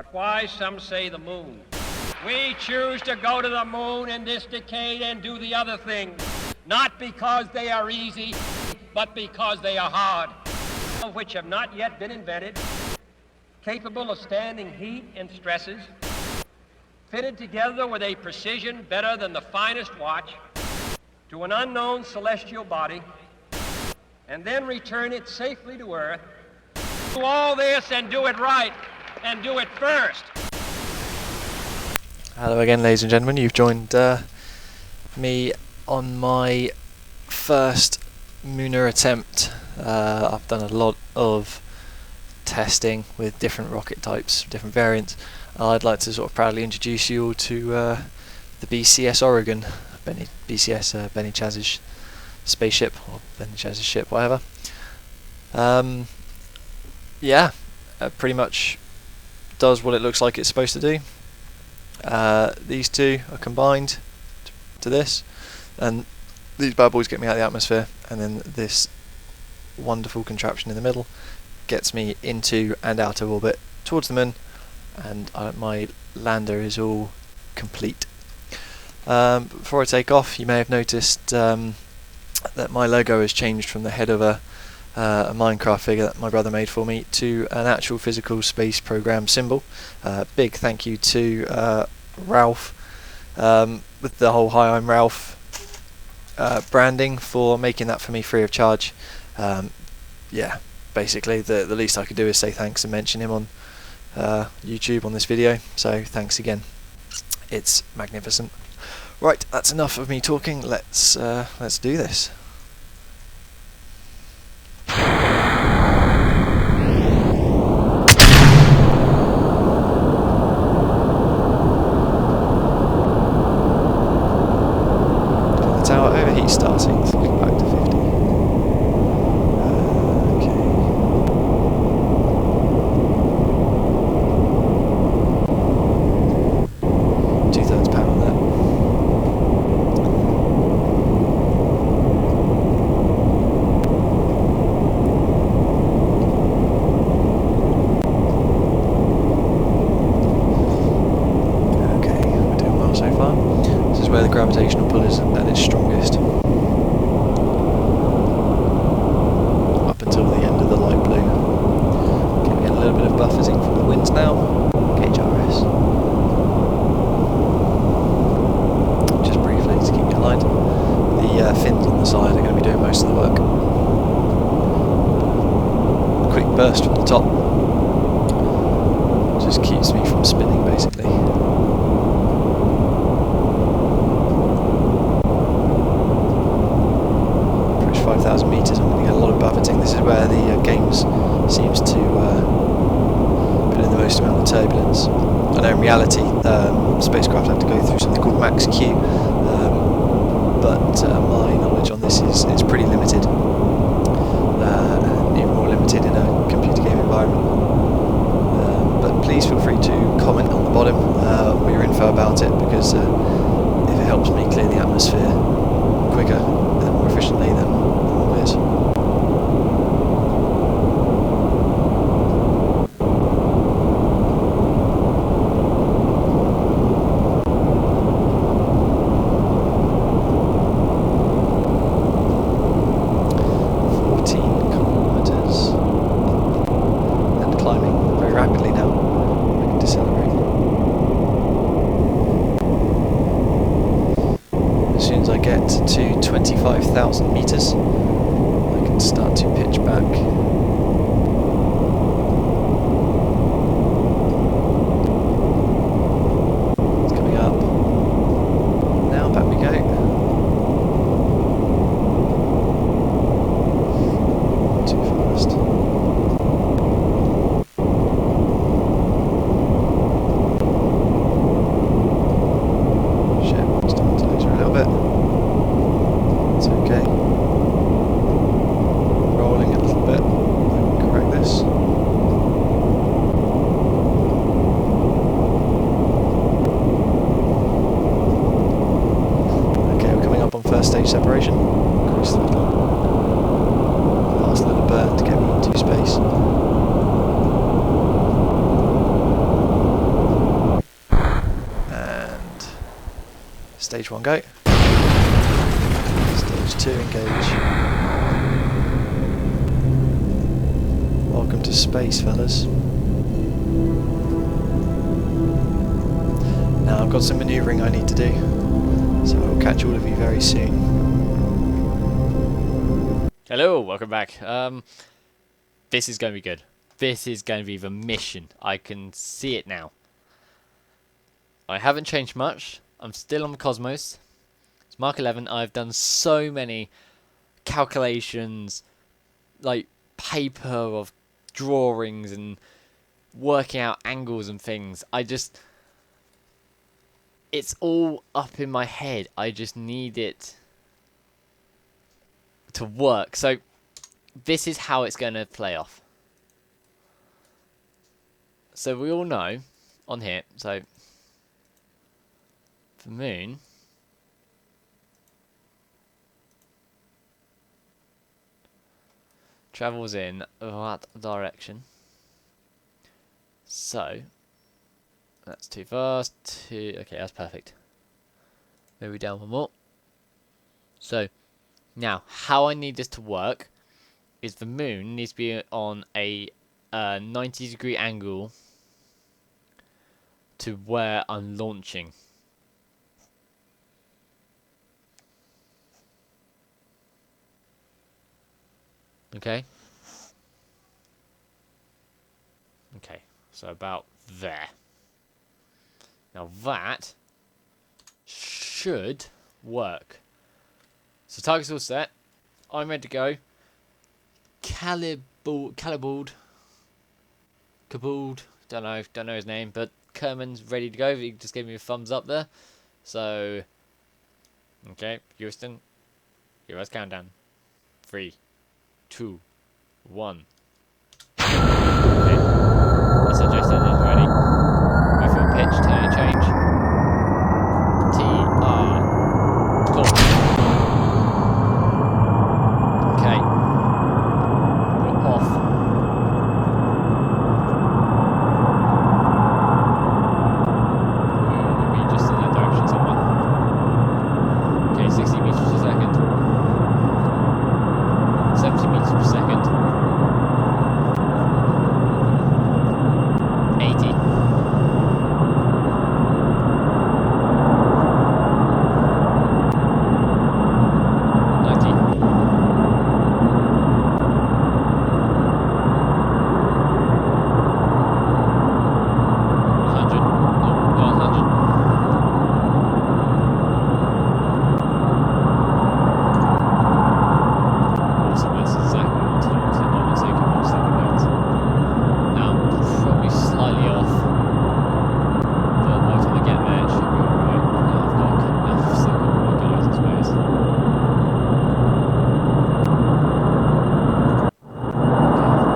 But why, some say, the moon? We choose to go to the moon in this decade and do the other things, not because they are easy, but because they are hard, which have not yet been invented, capable of standing heat and stresses, fitted together with a precision better than the finest watch to an unknown celestial body, and then return it safely to Earth. Do all this and do it right, and do it first. Hello again, ladies and gentlemen. You've joined me on my first lunar attempt. I've done a lot of testing with different rocket types, different variants. I'd like to sort of proudly introduce you all to the BCS Oregon, Bennychaz's spaceship, or Bennychaz's ship, whatever. Pretty much does what it looks like it's supposed to do. These two are combined to this, and these bad boys get me out of the atmosphere, and then this wonderful contraption in the middle gets me into and out of orbit towards the moon, and my lander is all complete. Before I take off, you may have noticed that my logo has changed from the head of a Minecraft figure that my brother made for me to an actual physical space program symbol. Big thank you to Ralph with the whole "Hi, I'm Ralph" branding for making that for me free of charge. Basically the least I could do is say thanks and mention him on YouTube on this video, so thanks again. It's magnificent. Right, that's enough of me talking. Let's do this. The tower overheat starting. Back to 50. Where the gravitational pull is at its strongest, up until the end of the light blue. Okay, we get a little bit of buffeting from the winds now. Gauge RS. Just briefly to keep you aligned. The fins on the side are going to be doing most of the work. A quick burst from the top just keeps me from spinning, basically. 5,000 meters, I'm going to get a lot of buffeting. This is where the games seems to put in the most amount of turbulence. I know in reality spacecraft have to go through something called max Q, but my knowledge on this is pretty limited, and even more limited in a computer game environment. But please feel free to comment on the bottom with your info about it, because if it helps me clear the atmosphere quicker and more efficiently, then always. As soon as I get to 25,000 meters, I can start to pitch back. It's coming up. Now back we go. Too fast. First stage separation, across the middle. Last little burn to get me into space. Stage 1 go. Stage 2 engage. Welcome to space, fellas. Now I've got some manoeuvring I need to do, so I'll catch all of you very soon. Hello, welcome back. This is going to be good. This is going to be the mission. I can see it now. I haven't changed much. I'm still on the Cosmos. It's Mark 11. I've done so many calculations, like paper of drawings and working out angles and things. It's all up in my head. I just need it to work. So this is how it's going to play off. So we all know on here, so the moon travels in that direction. So that's too fast. Okay, that's perfect. Maybe down one more. So now, how I need this to work is the moon needs to be on a 90-degree angle to where I'm launching. Okay. Okay, so about there. Now that should work. So target's all set. I'm ready to go. Cabooled. Don't know his name, but Kerman's ready to go. He just gave me a thumbs up there. So, okay, Houston, here's countdown. 3, 2, 1. Okay, that's adjusted. It's ready. Go for a pitch, turn and change. Cool. Okay. We're off. We're just in that direction somewhere. Okay, 60 meters per second. 70 meters per second. 80. 90. 100. Nope, not 100. Awesome, that's exactly what I wanted. I want to take a 1 second note. Now, probably slightly off, but by the time I get there, it should be alright. Now I've still got more guys, I suppose. Okay,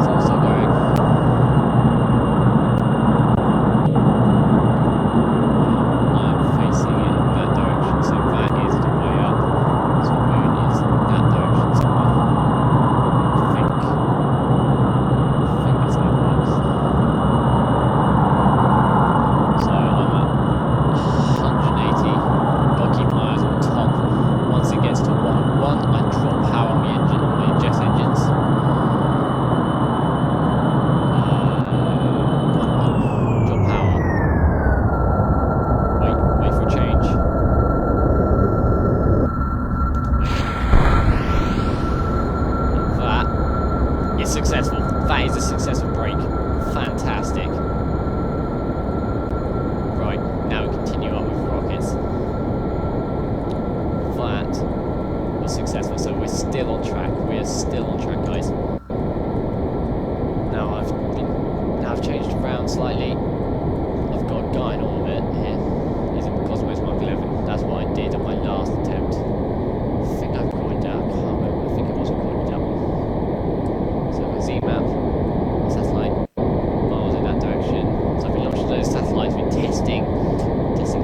still going. I'm facing it in that direction, so that is the way up. So the moon is in that direction somewhere. I think that's how it works. So I'm at 180. Gotta keep my eyes on top. Once it gets to 101, I drop power on my jet engines. 1-1. Drop power. Wait for a change. That is successful. That is a successful break. Fantastic. Right, now we continue up with rockets. That was successful, so we're still on track. We're still on track, guys. Now I've changed around slightly. I've got a guy in orbit here. He's in Cosmos Mark 11. That's what I did on my last attempt. I think I've recorded that. I can't remember. I think it was recorded that one. So a Z-map, satellite, miles in that direction. So I've been launching those satellites, been testing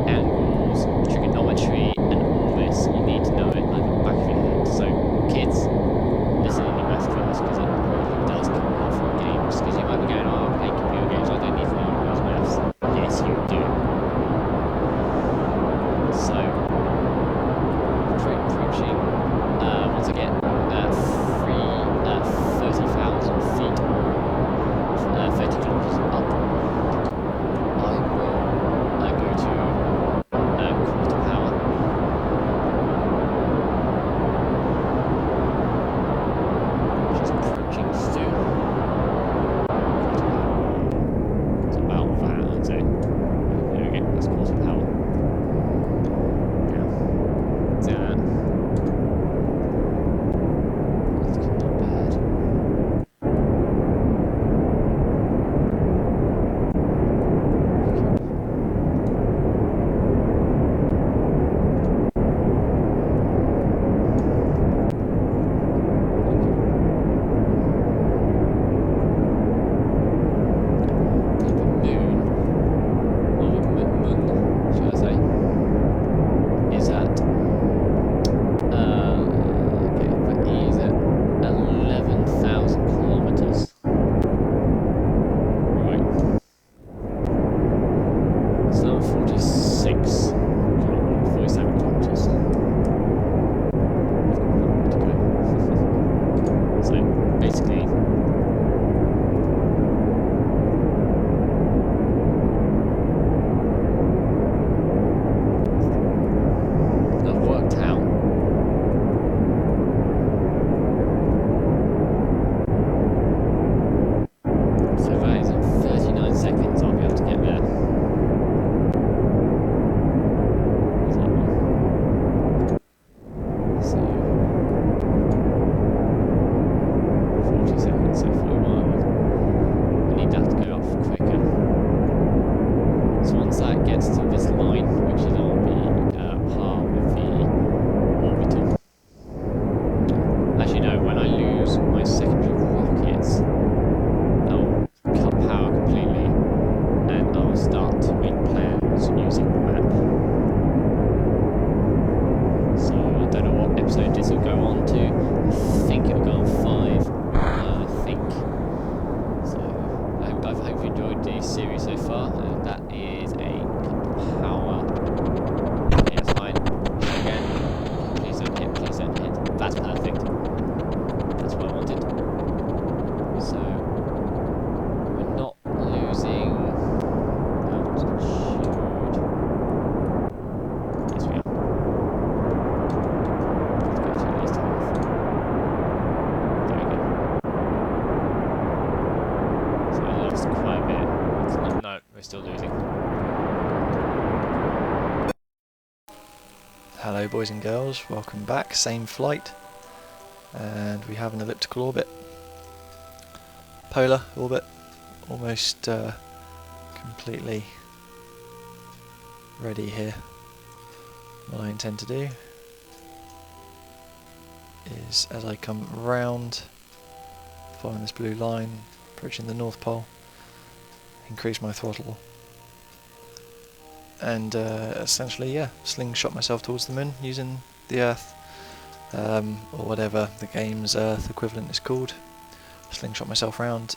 angles, trigonometry, and all this. You need to know it like the back of your head. So kids, listen to the message first because it does come off from games. Because you might be going, oh, I'm playing computer games, I don't need to know. We're still losing. Hello boys and girls, welcome back, same flight, and we have an elliptical orbit. Polar orbit, almost completely ready here. What I intend to do is, as I come round, following this blue line, approaching the North Pole, increase my throttle, and essentially, yeah, slingshot myself towards the moon using the Earth, or whatever the game's Earth equivalent is called. Slingshot myself round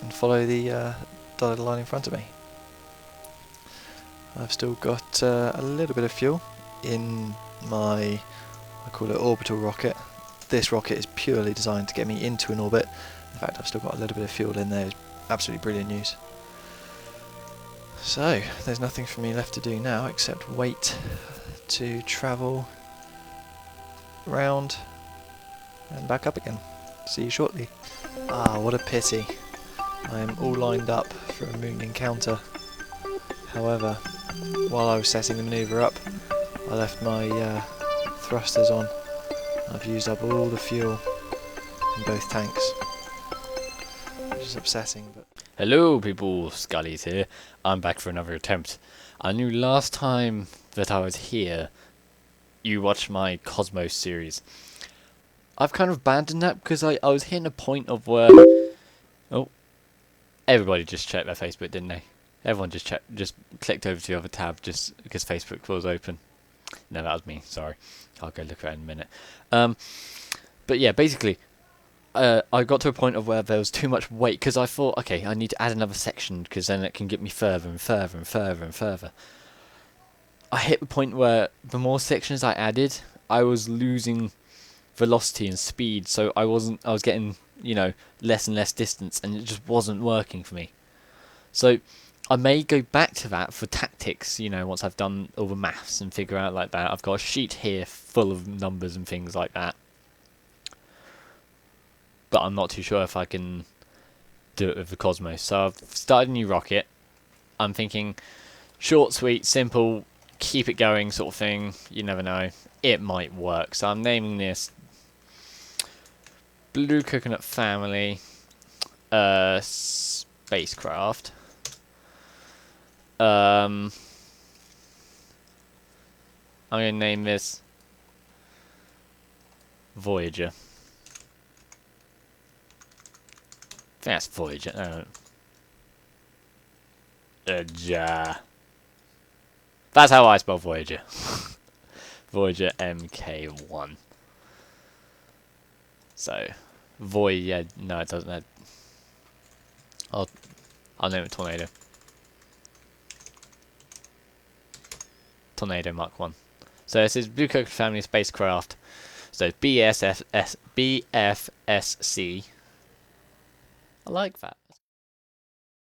and follow the dotted line in front of me. I've still got a little bit of fuel in my, I call it orbital rocket. This rocket is purely designed to get me into an orbit. In fact, I've still got a little bit of fuel in there. It's absolutely brilliant news. So, there's nothing for me left to do now except wait to travel round and back up again. See you shortly. Ah, what a pity. I am all lined up for a moon encounter. However, while I was setting the manoeuvre up, I left my thrusters on. I've used up all the fuel in both tanks, which is upsetting. But Hello people, Skottyy here. I'm back for another attempt. I knew last time that I was here, you watched my Cosmos series. I've kind of abandoned that because I was hitting a point of where... Oh, everybody just checked their Facebook, didn't they? Everyone just clicked over to the other tab just because Facebook was open. No, that was me, sorry. I'll go look at it in a minute. But yeah, basically, I got to a point of where there was too much weight because I thought, okay, I need to add another section because then it can get me further and further and further and further. I hit the point where the more sections I added, I was losing velocity and speed, so I was getting, you know, less and less distance, and it just wasn't working for me. So I may go back to that for tactics, you know, once I've done all the maths and figure out like that. I've got a sheet here full of numbers and things like that, but I'm not too sure if I can do it with the Cosmos. So I've started a new rocket. I'm thinking short, sweet, simple, keep it going sort of thing. You never know, it might work. So I'm naming this Bluecoconut Family spacecraft. I'm going to name this Voyager. I think that's Voyager. That's how I spell Voyager. Voyager MK1. So, Voyager. No, it doesn't. I'll name it Tornado. Tornado Mark 1. So this is Bluecoconut Family spacecraft. So BFSC. I like that.